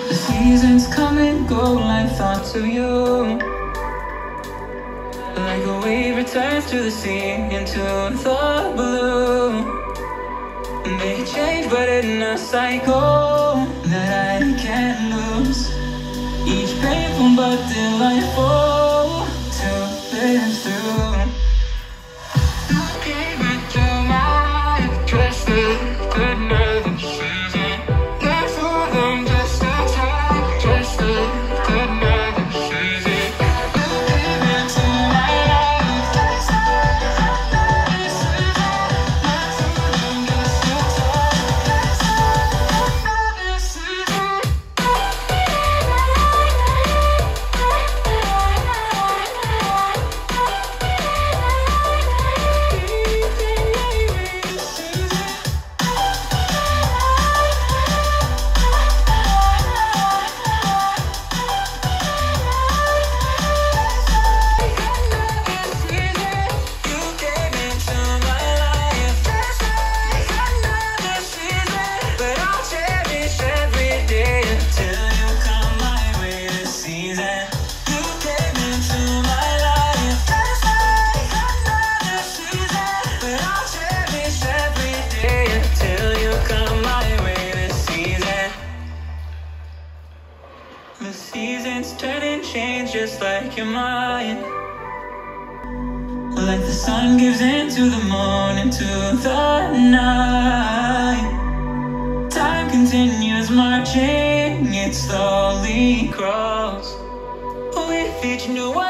Seasons come and go like thoughts of you. Like a wave returns to the sea, into the blue. They change but in a cycle that I can't lose. Each painful but delightful to live through. You gave it to my life, just a good another season. Live for them just a time, just a good another season. You gave it to my life, just another season. Live for them just a time, just another season. The seasons turn and change just like your mind. Like the sun gives into the moon, into the night. Time continues marching, it slowly crawls with each new one.